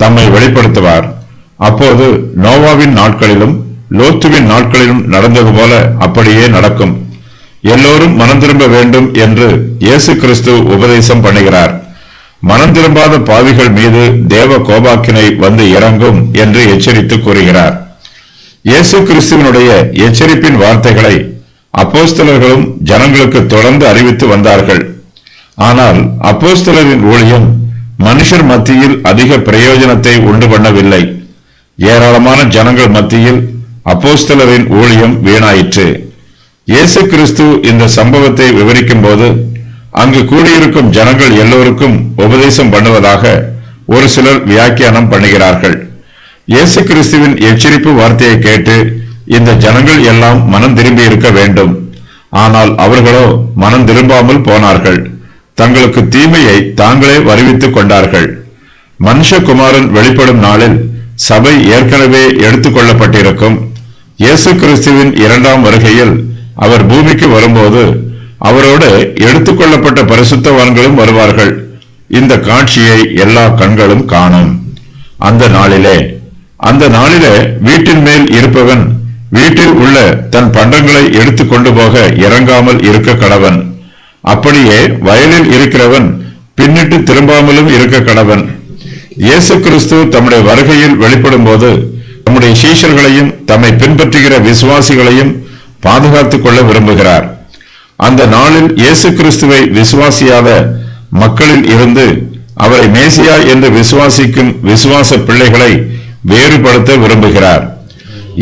தம்மை வெளிப்படுத்துவார். அப்போது நோவாவின் நாட்களிலும் லோத்துவின் நாட்களிலும் நடந்தது போல அப்படியே நடக்கும். எல்லோரும் மனம் திரும்ப வேண்டும் என்று இயேசு கிறிஸ்து உபதேசம் பண்ணுகிறார். மனம் திரும்பாத பாவிகள் மீது தேவ கோபாக்கினை வந்து இறங்கும் என்று எச்சரித்து கூறுகிறார். இயேசு கிறிஸ்துவனுடைய எச்சரிப்பின் வார்த்தைகளை அப்போஸ்தலர்களும் ஜனங்களுக்கு தொடர்ந்து அறிவித்து வந்தார்கள். ஆனால் அப்போஸ்தலரின் ஊழியம் மனுஷர் மத்தியில் அதிக பிரயோஜனத்தை உண்டு பண்ணவில்லை. ஏராளமான ஜனங்கள் மத்தியில் அப்போஸ்தலரின் ஊழியம் வீணாயிற்று. இயேசு கிறிஸ்து இந்த சம்பவத்தை விவரிக்கும் போது அங்கு கூடியிருக்கும் ஜனங்கள் எல்லோருக்கும் உபதேசம் பண்ணுவதாக ஒரு சிலர் வியாக்கியானம் பண்ணுகிறார்கள். இயேசு கிறிஸ்துவின் எச்சரிப்பு வார்த்தையை கேட்டு இந்த ஜனங்கள் எல்லாம் மனம் திரும்பி இருக்க வேண்டும். ஆனால் அவர்களோ மனம் திரும்பாமல் போனார்கள். தங்களுக்கு தீமையை தாங்களே வருவித்துக் கொண்டார்கள். மனுஷகுமாரன் வெளிப்படும் நாளில் சபை ஏற்கனவே எடுத்துக் கொள்ளப்பட்டிருக்கும். இயேசு கிறிஸ்துவின் இரண்டாம் வருகையில் அவர் பூமிக்கு வரும்போது அவரோடு எடுத்துக்கொள்ளப்பட்ட பரிசுத்தவான்களும் வருவார்கள். இந்த காட்சியை எல்லா கண்களும் காணும். அந்த நாளிலே வீட்டின் மேல் இருப்பவன் வீட்டில் உள்ள தன் பண்டங்களை எடுத்துக் கொண்டு போக இறங்காமல் இருக்க கடவன். அப்படியே வயலில் இருக்கிறவன் பின்னிட்டு திரும்பாமலும் இருக்க கடவன். இயேசு கிறிஸ்து தம்முடைய வருகையில் வெளிப்படும் போது தம்முடைய சீஷர்களையும் தம்மை பின்பற்றுகிற விசுவாசிகளையும் பாதுகாத்துக் கொள்ள விரும்புகிறார். அந்த நாளில் இயேசு கிறிஸ்துவை விசுவாசியாத மக்களில் இருந்து அவரை மேசியா என்று விசுவாசிக்கும் விசுவாச பிள்ளைகளை வேறுபடுத்த விரும்புகிறார்.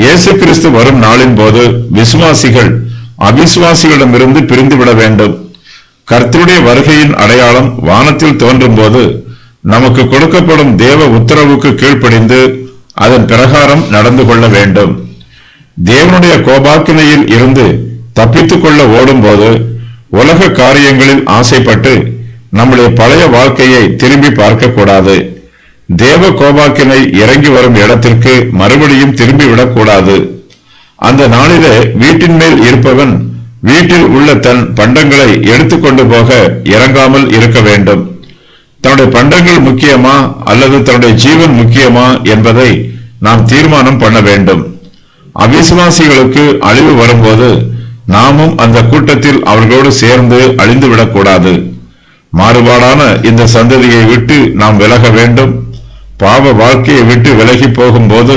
இயேசு கிறிஸ்து வரும் நாளின் போது விசுவாசிகள் அவிசுவாசிகளிடமிருந்து பிரிந்துவிட வேண்டும். கர்த்தருடைய வருகையின் அடையாளம் வானத்தில் தோன்றும் போது நமக்கு கொடுக்கப்படும் தேவ உத்தரவுக்கு கீழ்ப்படிந்து அதன் பிரகாரம் நடந்து கொள்ள வேண்டும். தேவனுடைய கோபாக்கினையில் இருந்து தப்பித்துக் கொள்ள ஓடும் போது உலக காரியங்களில் ஆசைப்பட்டு நம்முடைய பழைய வாழ்க்கையை திரும்பி பார்க்க கூடாது. தேவ கோபாக்கினை இறங்கி வரும் இடத்திற்கு மறுபடியும் திரும்பிவிடக் கூடாது. அந்த நாளிலே வீட்டின் மேல் இருப்பவன் வீட்டில் உள்ள தன் பண்டங்களை எடுத்துக்கொண்டு போக இறங்காமல் இருக்க வேண்டும். தன்னுடைய பண்டங்கள் முக்கியமா அல்லது தன்னுடைய ஜீவன் முக்கியமா என்பதை நாம் தீர்மானம் பண்ண வேண்டும். அவிசுவாசிகளுக்கு அழிவு வரும்போது நாமும் அந்த கூட்டத்தில் அவர்களோடு சேர்ந்து அழிந்துவிடக்கூடாது. மாறுபாடான இந்த சந்ததியை விட்டு நாம் விலக வேண்டும். பாவ வாழ்க்கையை விட்டு விலகி போகும்போது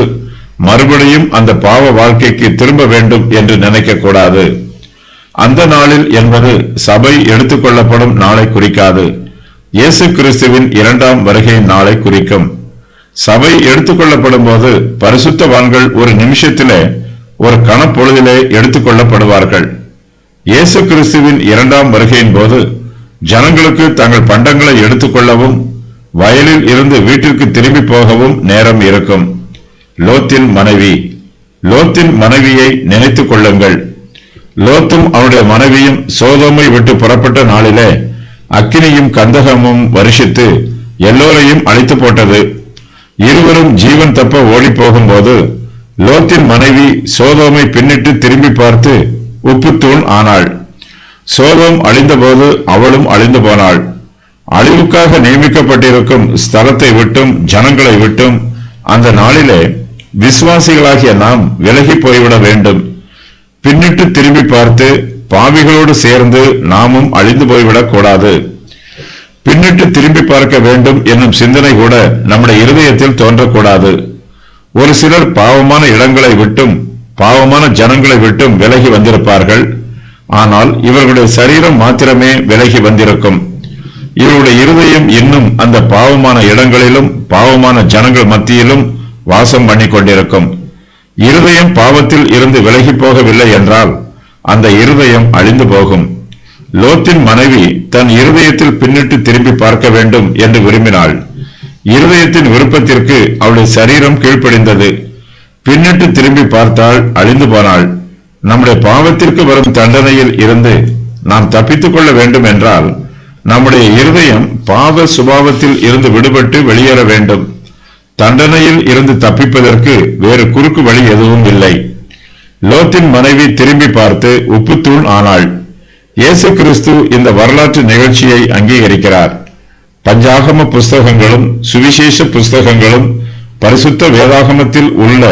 மறுபடியும் அந்த பாவ வாழ்க்கைக்கு திரும்ப வேண்டும் என்று நினைக்க கூடாது. அந்த நாளில் என்பது சபை எடுத்துக்கொள்ளப்படும் நாளை குறிக்காது. இயேசு கிறிஸ்துவின் இரண்டாம் வருகையின் நாளை குறிக்கும். சபை எடுத்துக்கொள்ளப்படும் போது பரிசுத்தவான்கள் ஒரு நிமிஷத்திலே ஒரு கணப்பொழுதிலே எடுத்துக்கொள்ளப்படுவார்கள். இயேசு கிறிஸ்துவின் இரண்டாம் வருகையின் போது ஜனங்களுக்கு தங்கள் பண்டங்களை எடுத்துக்கொள்ளவும் வயலில் இருந்து வீட்டிற்கு திரும்பி போகவும் நேரம் இருக்கும். லோத்தின் மனைவியை நினைத்துக் கொள்ளுங்கள். லோத்தும் அவனுடைய மனைவியும் சோதோமை விட்டு புறப்பட்ட நாளிலே அக்கினியும் கந்தகமும் வருஷித்து எல்லோரையும் அழித்து போட்டது. இருவரும் ஜீவன் தப்ப ஓடி போகும்போது லோத்தின் மனைவி சோதோமை பின்னிட்டு திரும்பி பார்த்து உப்புத்தூள் ஆனாள். சோதோம் அழிந்தபோது அவளும் அழிந்து போனாள். அழிவுக்காக நியமிக்கப்பட்டிருக்கும் ஸ்தலத்தை விட்டும் ஜனங்களை விட்டும் அந்த நாளிலே விசுவாசிகளாகிய நாம் விலகி போய்விட வேண்டும். பின்னிட்டு திரும்பி பார்த்து பாவிகளோடு சேர்ந்து நாமும் அழிந்து போய்விடக் கூடாது. பின்னிட்டு திரும்பி பார்க்க வேண்டும் என்னும் சிந்தனை கூட நம்முடைய இருதயத்தில் தோன்றக்கூடாது. ஒரு சிலர் பாவமான இடங்களை விட்டும் பாவமான ஜனங்களை விட்டும் விலகி வந்திருப்பார்கள். ஆனால் இவர்களுடைய சரீரம் மாத்திரமே விலகி வந்திருக்கும். இவருடைய இருதயம் இன்னும் அந்த பாவமான இடங்களிலும் பாவமான ஜனங்கள் மத்தியிலும் வாசம் பண்ணி கொண்டிருக்கும். இருதயம் பாவத்தில் இருந்து விலகி போகவில்லை என்றால் அந்த இருதயம் அழிந்து போகும். லோத்தின் மனைவி தன் இருதயத்தில் பின்னிட்டு திரும்பி பார்க்க வேண்டும் என்று விரும்பினாள். இருதயத்தின் விருப்பத்திற்கு அவளுடைய சரீரம் கீழ்ப்படிந்தது. பின்னிட்டு திரும்பி பார்த்தால் அழிந்து போனாள். நம்முடைய பாவத்திற்கு வரும் தண்டனையில் இருந்து நாம் தப்பித்துக் கொள்ள வேண்டும் என்றால் நம்முடைய இருதயம் பாவ சுபாவத்தில் இருந்து விடுபட்டு வெளியேற வேண்டும். தண்டனையில் இருந்து தப்பிப்பதற்கு வேறு குறுக்கு வழி எதுவும் இல்லை. லோத்தின் மனைவி திரும்பி பார்த்து உப்புத்தூள் ஆனாள். இயேசு கிறிஸ்து இந்த வரலாற்று நிகழ்ச்சியை அங்கீகரிக்கிறார். பஞ்சாகம புஸ்தகங்களும் சுவிசேஷ புஸ்தகங்களும் பரிசுத்த வேதாகமத்தில் உள்ள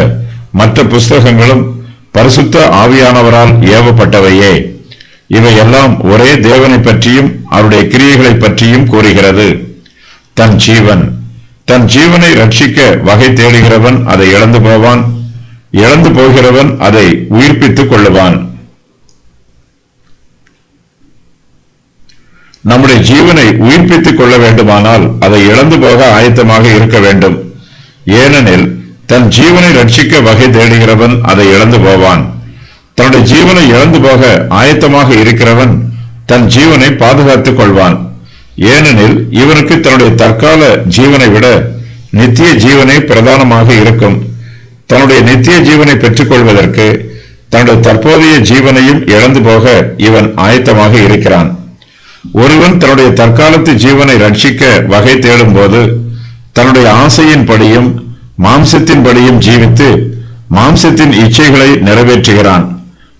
மற்ற புஸ்தகங்களும் பரிசுத்த ஆவியானவரால் ஏவப்பட்டவையே. இவையெல்லாம் ஒரே தேவனை பற்றியும் அவருடைய கிரியைகளை பற்றியும் கூறுகிறது. தன் ஜீவனை ரட்சிக்க வகை தேடுகிறவன் அதை இழந்து போவான். இழந்து போகிறவன் அதை உயிர்ப்பித்துக் கொள்ளுவான். நம்முடைய ஜீவனை உயிர்ப்பித்துக் கொள்ள வேண்டுமானால் அதை இழந்து போக ஆயத்தமாக இருக்க வேண்டும். ஏனெனில் தன் ஜீவனை ரட்சிக்க வகை தேடுகிறவன் அதை இழந்து போவான். தன்னுடைய ஜீவனை இழந்து போக ஆயத்தமாக இருக்கிறவன் தன் ஜீவனை பாதுகாத்துக் கொள்வான். ஏனெனில் இவனுக்கு தன்னுடைய தற்கால ஜீவனை விட நித்திய ஜீவனை பிரதானமாக இருக்கும். தன்னுடைய நித்திய ஜீவனை பெற்றுக் கொள்வதற்கு தன்னுடைய தற்போதைய ஜீவனையும் இழந்து போக இவன் ஆயத்தமாக இருக்கிறான். ஒருவன் தன்னுடைய தற்காலத்து ஜீவனை ரட்சிக்க வகை தேடும் போது தன்னுடைய ஆசையின் படியும் மாம்சத்தின் படியும் ஜீவித்து மாம்சத்தின் இச்சைகளை நிறைவேற்றுகிறான்.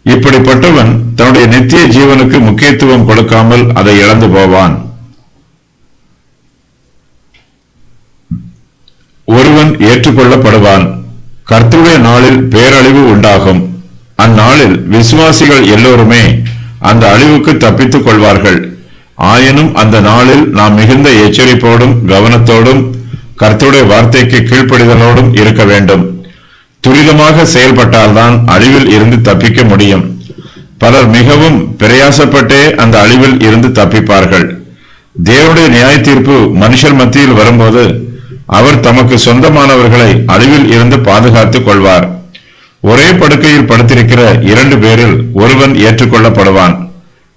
இப்படிப்பட்டவன் தன்னுடைய நித்திய ஜீவனுக்கு முக்கியத்துவம் கொடுக்காமல் அதை இழந்து போவான். ஒருவன் ஏற்றுக்கொள்ளப்படுவான். கர்த்தருடைய நாளில் பேரழிவு உண்டாகும். அந்நாளில் விசுவாசிகள் எல்லோருமே அந்த அழிவுக்கு தப்பித்துக் கொள்வார்கள். ஆயினும் அந்த நாளில் நாம் மிகுந்த எச்சரிப்போடும் கவனத்தோடும் கர்த்தருடைய வார்த்தைக்கு கீழ்ப்படிதலோடும் இருக்க வேண்டும். துரிதமாக செயல்பட்டால்தான் அழிவில் இருந்து தப்பிக்க முடியும். பலர் மிகவும் பிரயாசப்பட்டே அந்த அழிவில் இருந்து தப்பிப்பார்கள். தேவனுடைய நியாய தீர்ப்பு மனுஷர் மத்தியில் வரும்போது அவர் தமக்கு சொந்தமானவர்களை அழிவில் இருந்து பாதுகாத்துக் கொள்வார். ஒரே படுக்கையில் படுத்திருக்கிற 2 பேரில் ஒருவன் ஏற்றுக்கொள்ளப்படுவான்,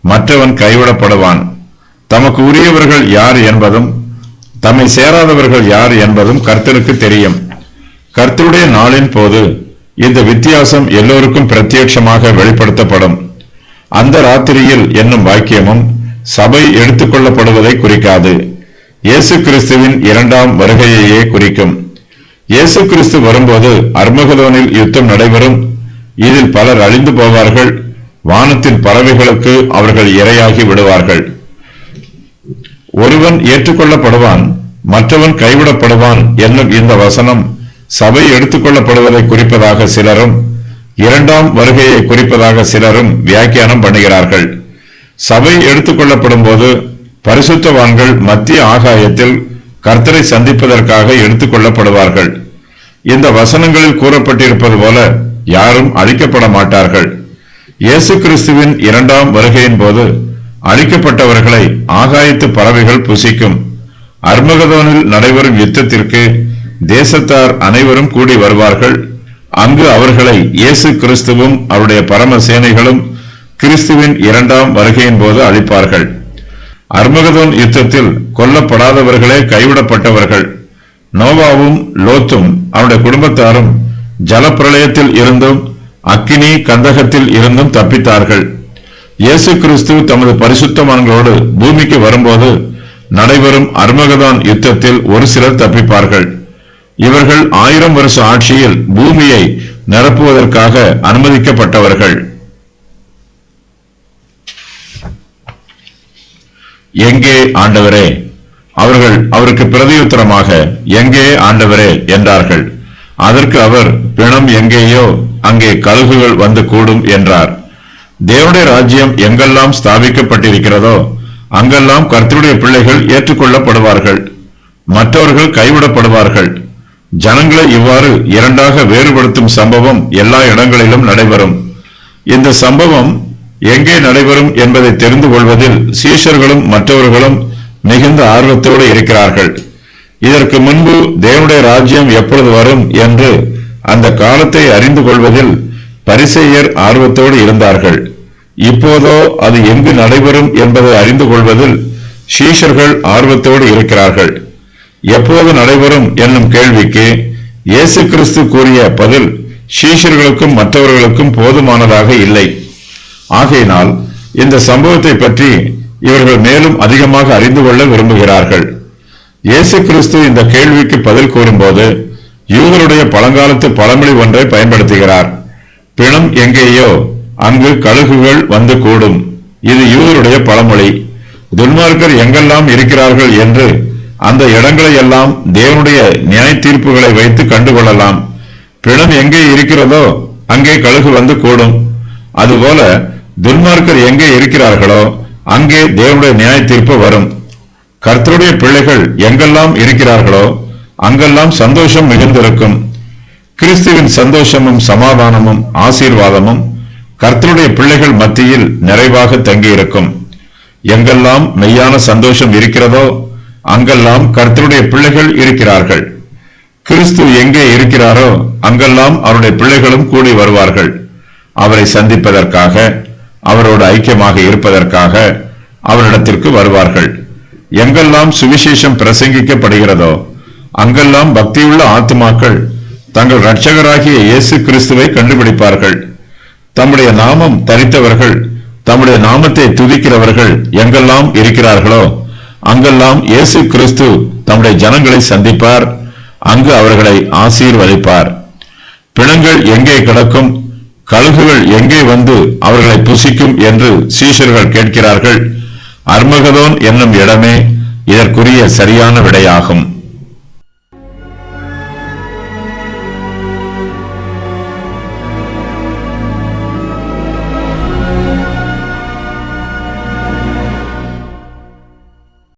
மற்றவன் கைவிடப்படுவான். தமக்கு உரியவர்கள் யார் என்பதும் தம்மை சேராதவர்கள் யார் என்பதும் கர்த்தருக்கு தெரியும். கர்த்தருடைய நாளின் போது இந்த வித்தியாசம் எல்லோருக்கும் பிரத்யட்சமாக வெளிப்படுத்தப்படும். அந்த ராத்திரியில் என்னும் வாக்கியமும் சபை எடுத்துக்கொள்ளப்படுவதை குறிக்காது. இயேசு கிறிஸ்துவின் 2ஆம் வருகையையே குறிக்கும். இயேசு கிறிஸ்து வரும்போது அர்மகதோனில் யுத்தம் நடைபெறும். இதில் பலர் அழிந்து போவார்கள். வானத்தின் பறவைகளுக்கு அவர்கள் இரையாகி விடுவார்கள். ஒருவன் ஏற்றுக்கொள்ளப்படுவான், மற்றவன் கைவிடப்படுவான் என்னும் இந்த வசனம் சபை எடுத்துக்கொள்ளப்படுவதை குறிப்பதாக சிலரும் 2ஆம் வருகையை குறிப்பதாக சிலரும் வியாக்கியானம் பண்ணுகிறார்கள். சபை எடுத்துக்கொள்ளப்படும் போது பரிசுத்தவான்கள் மத்திய ஆகாயத்தில் கர்த்தரை சந்திப்பதற்காக எடுத்துக்கொள்ளப்படுவார்கள். இந்த வசனங்களில் கூறப்பட்டிருப்பது போல யாரும் அழிக்கப்பட மாட்டார்கள். இயேசு கிறிஸ்துவின் 2ஆம் வருகையின் போது அழிக்கப்பட்டவர்களை ஆகாயத்து பறவைகள் புசிக்கும். அர்மகதோனில் நடைபெறும் யுத்தத்திற்கு தேசத்தார் அனைவரும் கூடி வருவார்கள். அங்கு அவர்களை இயேசு கிறிஸ்துவும் அவருடைய பரம சேனைகளும் கிறிஸ்துவின் 2ஆம் வருகையின் போது அழிப்பார்கள். அர்மகதோன் யுத்தத்தில் கொல்லப்படாதவர்களே கைவிடப்பட்டவர்கள். நோவாவும் லோத்தும் அவருடைய குடும்பத்தாரும் ஜலப்பிரளயத்தில் இருந்தும் அக்கினி கந்தகத்தில் இருந்தும் தப்பித்தார்கள். இயேசு கிறிஸ்து தமது பரிசுத்தவான்களோடு பூமிக்கு வரும்போது நடைபெறும் அர்மகதோன் யுத்தத்தில் ஒரு சிலர் தப்பிப்பார்கள். இவர்கள் 1000 வருஷ ஆட்சியில் பூமியை நிரப்புவதற்காக அனுமதிக்கப்பட்டவர்கள். எங்கே ஆண்டவரே? அவர்கள் அவருக்கு பிரதியுத்தரமாக எங்கே ஆண்டவரே என்றார்கள். அதற்கு அவர், பிணம் எங்கேயோ அங்கே கழுகுகள் வந்து கூடும் என்றார். தேவனுடைய ராஜ்யம் எங்கெல்லாம் ஸ்தாபிக்கப்பட்டிருக்கிறதோ அங்கெல்லாம் கர்த்தருடைய பிள்ளைகள் ஏற்றுக்கொள்ளப்படுவார்கள், மற்றவர்கள் கைவிடப்படுவார்கள். ஜனங்களை இவ்வாறு 2ஆக வேறுபடுத்தும் சம்பவம் எல்லா இடங்களிலும் நடைபெறும். இந்த சம்பவம் எங்கே நடைபெறும் என்பதை தெரிந்து கொள்வதில் சீஷர்களும் மற்றவர்களும் மிகுந்த ஆர்வத்தோடு இருக்கிறார்கள். இதற்கு முன்பு தேவனுடைய ராஜ்யம் எப்பொழுது வரும் என்று அந்த காலத்தை அறிந்து கொள்வதில் பரிசேயர் ஆர்வத்தோடு இருந்தார்கள். இப்போதோ அது எங்கு நடைபெறும் என்பதை அறிந்து கொள்வதில் சீஷர்கள் ஆர்வத்தோடு இருக்கிறார்கள். எப்போது நடைபெறும் என்னும் கேள்விக்கு இயேசு கிறிஸ்து கூறிய பதில் சீஷர்களுக்கும் மற்றவர்களுக்கும் போதுமானதாக இல்லை. ஆகையினால் இந்த சம்பவத்தை பற்றி இவர்கள் மேலும் அதிகமாக அறிந்து கொள்ள விரும்புகிறார்கள். இயேசு கிறிஸ்து இந்த கேள்விக்கு பதில் கூறும்போது யூதருடைய பழங்காலத்து பழமொழி ஒன்றை பயன்படுத்துகிறார். பிணம் எங்கேயோ அங்கு கழுகுகள் வந்து கூடும். இது யூதருடைய பழமொழி. துன்மார்க்கர் எங்கெல்லாம் இருக்கிறார்கள் என்று அந்த இடங்களை எல்லாம் தேவனுடைய நியாய தீர்ப்புகளை வைத்து கண்டுகொள்ளலாம். பிணம் எங்கே இருக்கிறதோ அங்கே கழுகு வந்து கூடும். அதுபோல துன்மார்க்கர் எங்கே இருக்கிறார்களோ அங்கே தேவனுடைய நியாய தீர்ப்பு வரும். கர்த்தருடைய பிள்ளைகள் எங்கெல்லாம் இருக்கிறார்களோ அங்கெல்லாம் சந்தோஷம் மிகுந்திருக்கும். கிறிஸ்துவின் சந்தோஷமும் சமாதானமும் ஆசீர்வாதமும் கர்த்தருடைய பிள்ளைகள் மத்தியில் நிறைவாக தங்கியிருக்கும். எங்கெல்லாம் மெய்யான சந்தோஷம் இருக்கிறதோ அங்கெல்லாம் கர்த்தருடைய பிள்ளைகள் இருக்கிறார்கள். கிறிஸ்து எங்கே இருக்கிறாரோ அங்கெல்லாம் அவருடைய பிள்ளைகளும் கூடி வருவார்கள். அவரை சந்திப்பதற்காக, அவரோடு ஐக்கியமாக இருப்பதற்காக அவரிடத்திற்கு வருவார்கள். எங்கெல்லாம் சுவிசேஷம் பிரசங்கிக்கப்படுகிறதோ அங்கெல்லாம் பக்தியுள்ள ஆத்துமாக்கள் தங்கள் இரட்சகராகிய இயேசு கிறிஸ்துவை கண்டுபிடிப்பார்கள். தம்முடைய நாமம் தரித்தவர்கள், தம்முடைய நாமத்தை துதிக்கிறவர்கள் எங்கெல்லாம் இருக்கிறார்களோ அங்கெல்லாம் இயேசு கிறிஸ்து தம்முடைய ஜனங்களை சந்திப்பார். அங்கு அவர்களை ஆசீர்வதிப்பார். பிணங்கள் எங்கே கிடக்கும், கழுகுகள் எங்கே வந்து அவர்களை புசிக்கும் என்று சீஷர்கள் கேட்கிறார்கள். அர்மகதோன் என்னும் இடமே இதற்குரிய சரியான விடையாகும்.